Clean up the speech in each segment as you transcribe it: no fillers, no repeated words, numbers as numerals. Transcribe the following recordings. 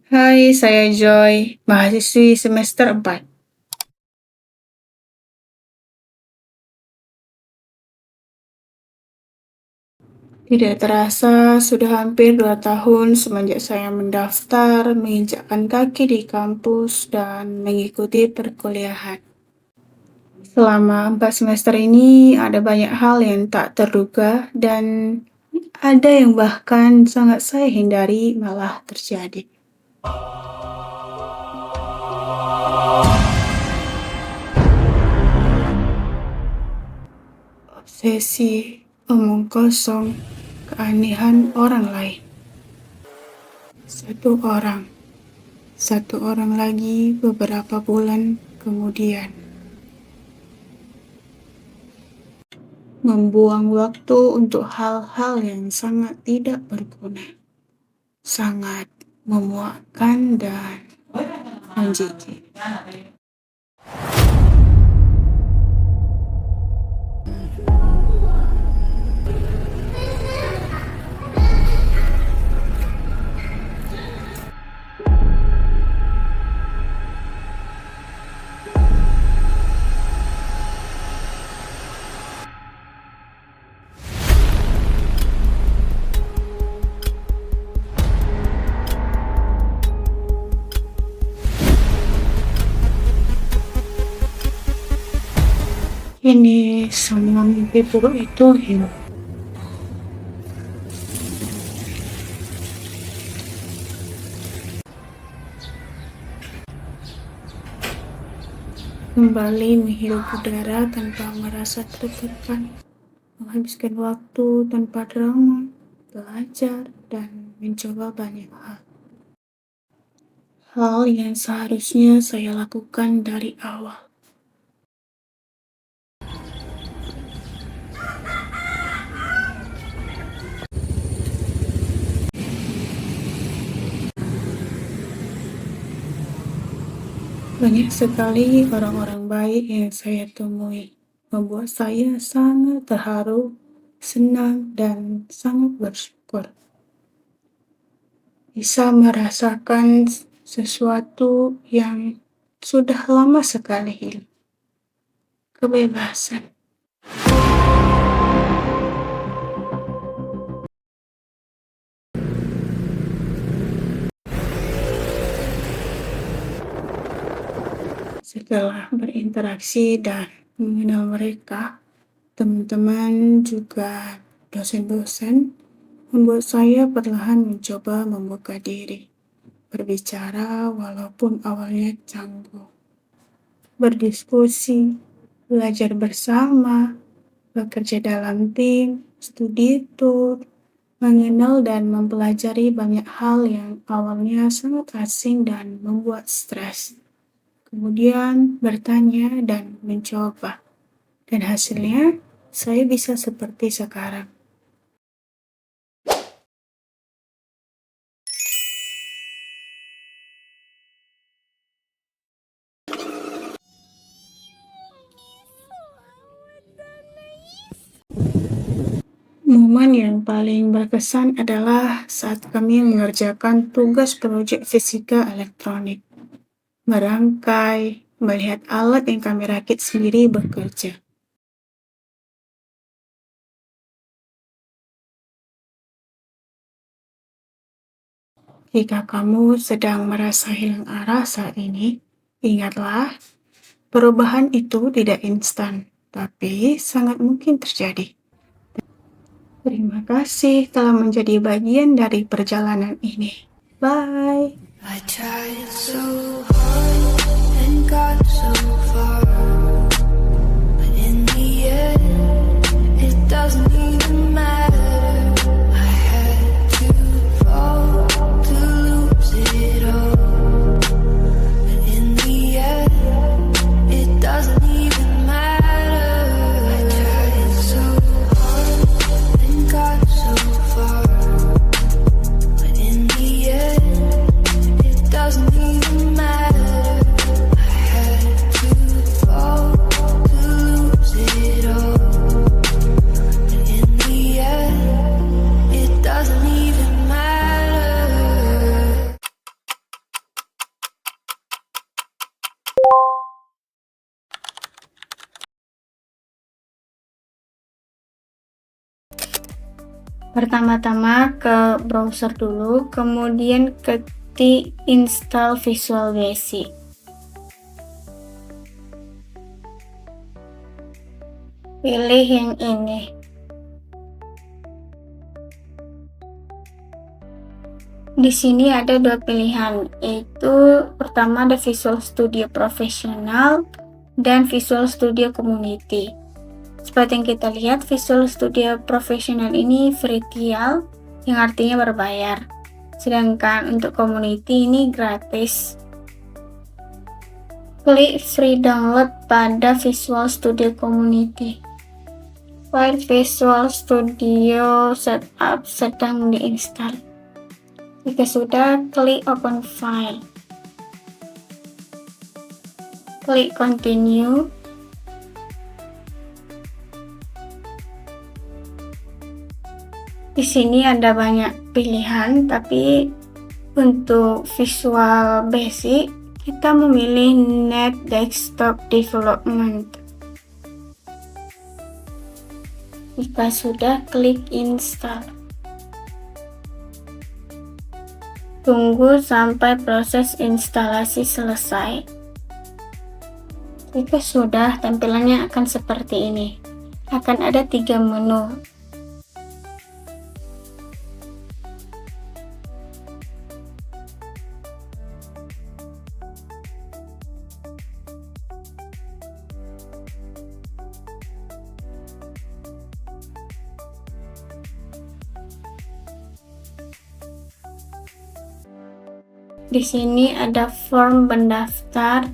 Hai, saya Joy, mahasiswi semester 4. Tidak terasa, sudah hampir 2 tahun semenjak saya mendaftar, menginjakkan kaki di kampus, dan mengikuti perkuliahan. Selama 4 semester ini, ada banyak hal yang tak terduga, dan ada yang bahkan sangat saya hindari malah terjadi. Obsesi, omong kosong, keanehan orang lain. Satu orang lagi beberapa bulan kemudian. Membuang waktu untuk hal-hal yang sangat tidak berguna, sangat memuakkan dan menjijik. Ini semua mimpi buruk itu hilang. Kembali menghirup udara tanpa merasa tertekan, menghabiskan waktu tanpa drama, belajar, dan mencoba banyak hal. Hal yang seharusnya saya lakukan dari awal. Banyak sekali orang-orang baik yang saya temui, membuat saya sangat terharu, senang, dan sangat bersyukur. Bisa merasakan sesuatu yang sudah lama sekali hilang. Kebebasan. Setelah berinteraksi dan mengenal mereka, teman-teman juga dosen-dosen membuat saya perlahan mencoba membuka diri, berbicara walaupun awalnya canggung, berdiskusi, belajar bersama, bekerja dalam tim, studi tour, mengenal dan mempelajari banyak hal yang awalnya sangat asing dan membuat stres. Kemudian bertanya dan mencoba, dan hasilnya saya bisa seperti sekarang. Momen yang paling berkesan adalah saat kami mengerjakan tugas proyek fisika elektronik. Merangkai, melihat alat yang kami rakit sendiri bekerja. Jika kamu sedang merasa hilang arah saat ini, ingatlah, perubahan itu tidak instan, tapi sangat mungkin terjadi. Terima kasih telah menjadi bagian dari perjalanan ini. Bye. I tried so hard and got so far, but in the end, it doesn't even matter. I had to fall to lose it all, but in the end, it doesn't even matter. I tried so hard and got so far, but in the end, doesn't even matter. I had to fall to lose it all, but in the end Pertama-tama ke browser dulu, kemudian ketik install Visual Basic. Pilih yang ini. Di sini ada dua pilihan, yaitu pertama ada Visual Studio Professional dan Visual Studio Community. Seperti yang kita lihat, Visual Studio Professional ini free trial, yang artinya berbayar. Sedangkan untuk Community ini gratis. Klik free download pada Visual Studio Community. File Visual Studio Setup sedang diinstal. Jika sudah, klik open file. Klik continue. Di sini ada banyak pilihan, tapi untuk Visual Basic kita memilih Net Desktop Development. Jika sudah, klik install. Tunggu sampai proses instalasi selesai. Jika sudah, tampilannya akan seperti ini. Akan ada 3 menu. Di sini ada form pendaftar,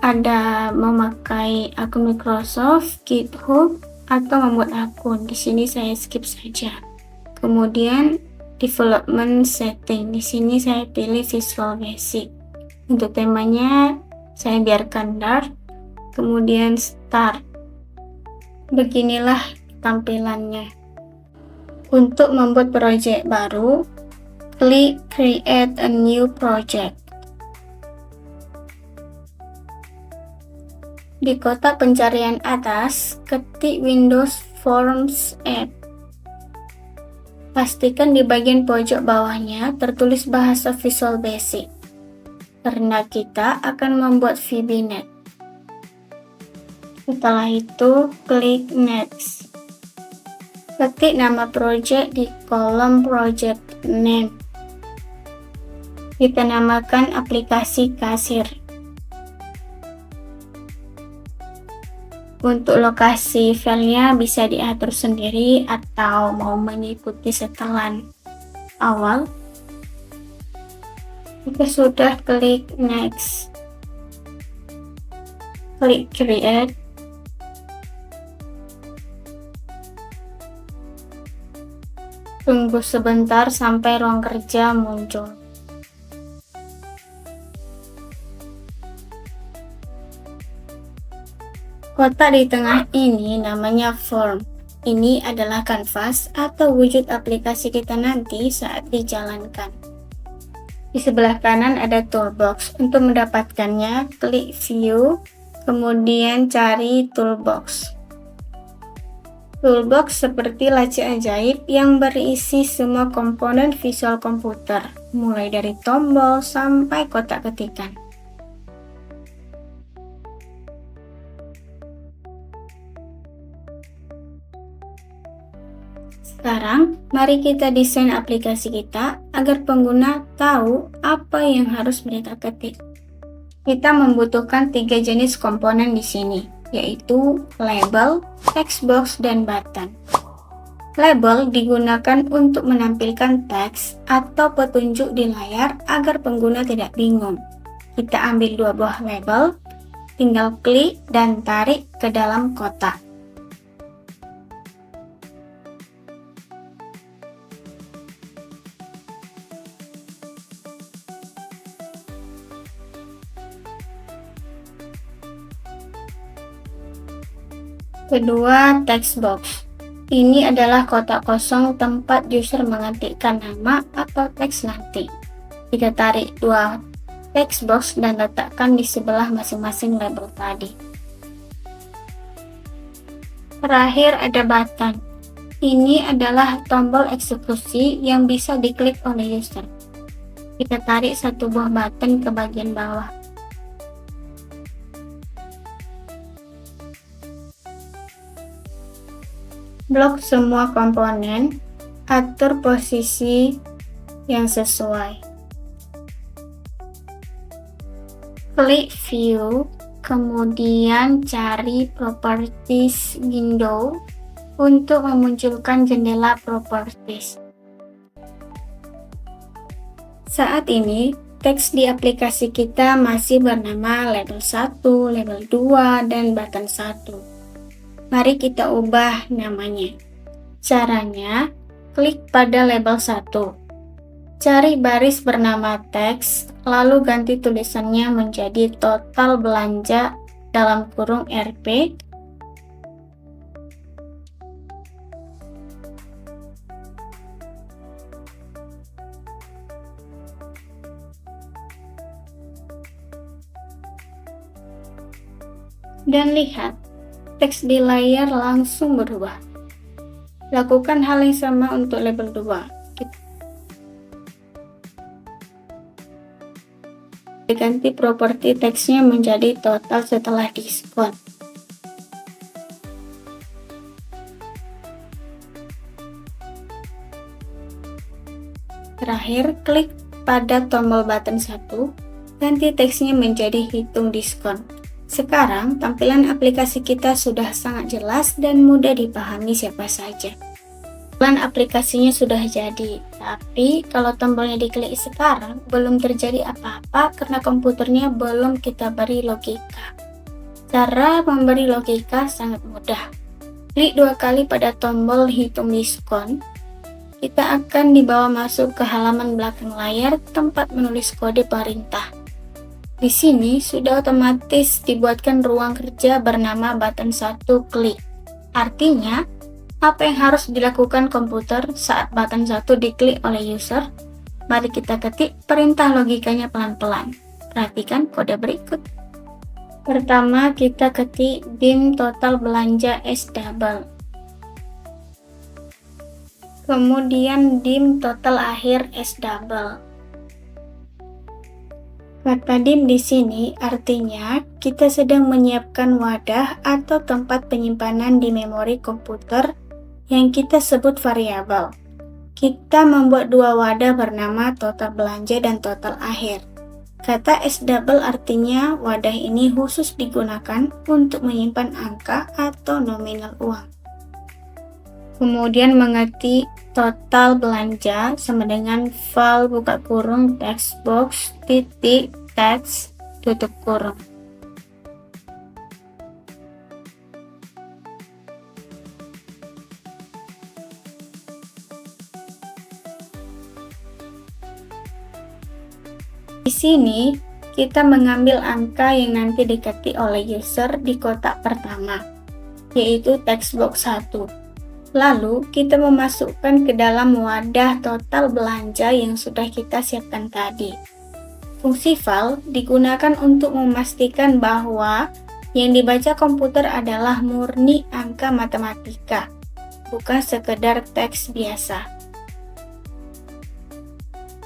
ada memakai akun Microsoft, GitHub, atau membuat akun. Di sini saya skip saja. Kemudian development setting. Di sini saya pilih Visual Basic. Untuk temanya saya biarkan dark. Kemudian start. Beginilah tampilannya. Untuk membuat project baru, klik Create a New Project. Di kotak pencarian atas, ketik Windows Forms App. Pastikan di bagian pojok bawahnya tertulis bahasa Visual Basic, karena kita akan membuut VB.NET. Setelah itu, klik Next. Ketik nama project di kolom Project Name. Kita namakan aplikasi kasir. Untuk lokasi filenya bisa diatur sendiri atau mau mengikuti setelan awal. Jika sudah, klik Next. Klik Create. Tunggu sebentar sampai ruang kerja muncul. Kotak di tengah ini namanya form. Ini adalah kanvas atau wujud aplikasi kita nanti saat dijalankan. Di sebelah kanan ada toolbox. Untuk mendapatkannya, klik view, kemudian cari toolbox. Toolbox seperti laci ajaib yang berisi semua komponen visual komputer, mulai dari tombol sampai kotak ketikan. Sekarang, mari kita desain aplikasi kita agar pengguna tahu apa yang harus mereka ketik. Kita membutuhkan 3 jenis komponen di sini, yaitu label, text box, dan button. Label digunakan untuk menampilkan teks atau petunjuk di layar agar pengguna tidak bingung. Kita ambil 2 buah label, tinggal klik dan tarik ke dalam kotak. Kedua, text box. Ini adalah kotak kosong tempat user mengetikkan nama atau teks nanti. Kita tarik 2 text box dan letakkan di sebelah masing-masing label tadi. Terakhir ada button. Ini adalah tombol eksekusi yang bisa diklik oleh user. Kita tarik satu buah button ke bagian bawah. Blok semua komponen, atur posisi yang sesuai. Klik View, kemudian cari Properties window untuk memunculkan jendela Properties. Saat ini, teks di aplikasi kita masih bernama label 1, label 2, dan button 1. Mari kita ubah namanya. Caranya, klik pada label 1. Cari baris bernama teks, lalu ganti tulisannya menjadi total belanja dalam kurung Rp. Dan lihat, teks di layar langsung berubah. Lakukan hal yang sama untuk label 2. Ganti properti teksnya menjadi total setelah diskon. Terakhir, klik pada tombol button 1, ganti teksnya menjadi hitung diskon. Sekarang, tampilan aplikasi kita sudah sangat jelas dan mudah dipahami siapa saja. Tampilan aplikasinya sudah jadi, tapi kalau tombolnya diklik sekarang, belum terjadi apa-apa karena komputernya belum kita beri logika. Cara memberi logika sangat mudah. Klik 2 kali pada tombol hitung diskon. Kita akan dibawa masuk ke halaman belakang layar tempat menulis kode perintah. Di sini sudah otomatis dibuatkan ruang kerja bernama button 1 klik. Artinya, apa yang harus dilakukan komputer saat button 1 diklik oleh user? Mari kita ketik perintah logikanya pelan-pelan. Perhatikan kode berikut. Pertama, kita ketik dim total belanja S-double. Kemudian dim total akhir S-double. Kata dim di sini artinya kita sedang menyiapkan wadah atau tempat penyimpanan di memori komputer yang kita sebut variabel. Kita membuat 2 wadah bernama total belanja dan total akhir. Kata S-double artinya wadah ini khusus digunakan untuk menyimpan angka atau nominal uang. Kemudian mengetik total belanja sama dengan file buka kurung text box titik teks tutup kurung. Di sini kita mengambil angka yang nanti diketik oleh user di kotak pertama, yaitu text box 1. Lalu kita memasukkan ke dalam wadah total belanja yang sudah kita siapkan tadi. Fungsi val digunakan untuk memastikan bahwa yang dibaca komputer adalah murni angka matematika, bukan sekedar teks biasa.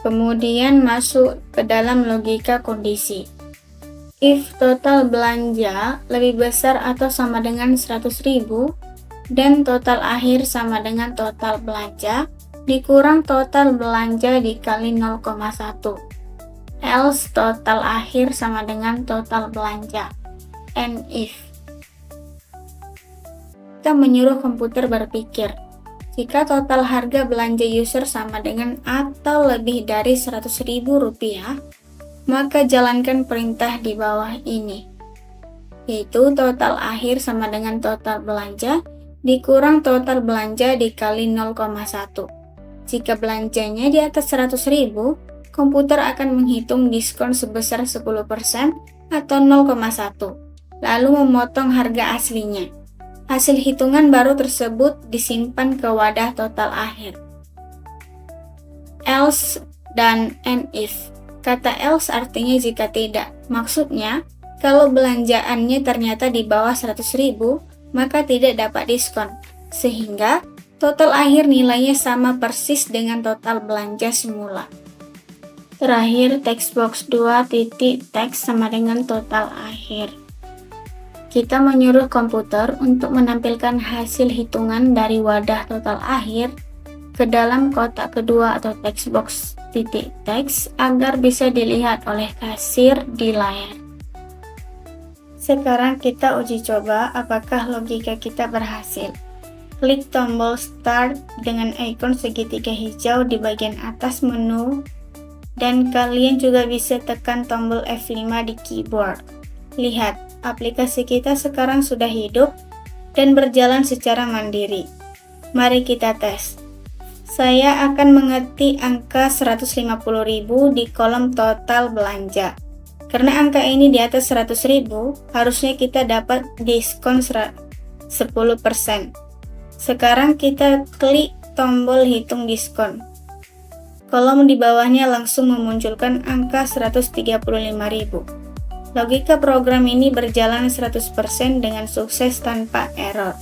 Kemudian masuk ke dalam logika kondisi. If total belanja lebih besar atau sama dengan 100.000 dan total akhir sama dengan total belanja dikurang total belanja dikali 0,1. Else total akhir sama dengan total belanja. And if. Kita menyuruh komputer berpikir, jika total harga belanja user sama dengan atau lebih dari Rp100.000, maka jalankan perintah di bawah ini, yaitu total akhir sama dengan total belanja dikurang total belanja dikali 0,1. Jika belanjanya di atas 100.000, komputer akan menghitung diskon sebesar 10% atau 0,1, lalu memotong harga aslinya. Hasil hitungan baru tersebut disimpan ke wadah total akhir. Else dan and if. Kata else artinya jika tidak. Maksudnya, kalau belanjaannya ternyata di bawah 100.000, maka tidak dapat diskon. Sehingga, Total akhir nilainya sama persis dengan total belanja semula. Terakhir, text box 2 titik teks sama dengan total akhir. Kita menyuruh komputer untuk menampilkan hasil hitungan dari wadah total akhir ke dalam kotak kedua atau text box titik teks agar bisa dilihat oleh kasir di layar. Sekarang kita uji coba apakah logika kita berhasil. Klik tombol Start dengan ikon segitiga hijau di bagian atas menu, dan kalian juga bisa tekan tombol F5 di keyboard. Lihat, aplikasi kita sekarang sudah hidup dan berjalan secara mandiri. Mari kita tes. Saya akan mengetik angka 150.000 di kolom total belanja. Karena angka ini di atas 100.000, harusnya kita dapat diskon 10%. Sekarang kita klik tombol hitung diskon. Kolom di bawahnya langsung memunculkan angka 135.000. Logika program ini berjalan 100% dengan sukses tanpa error.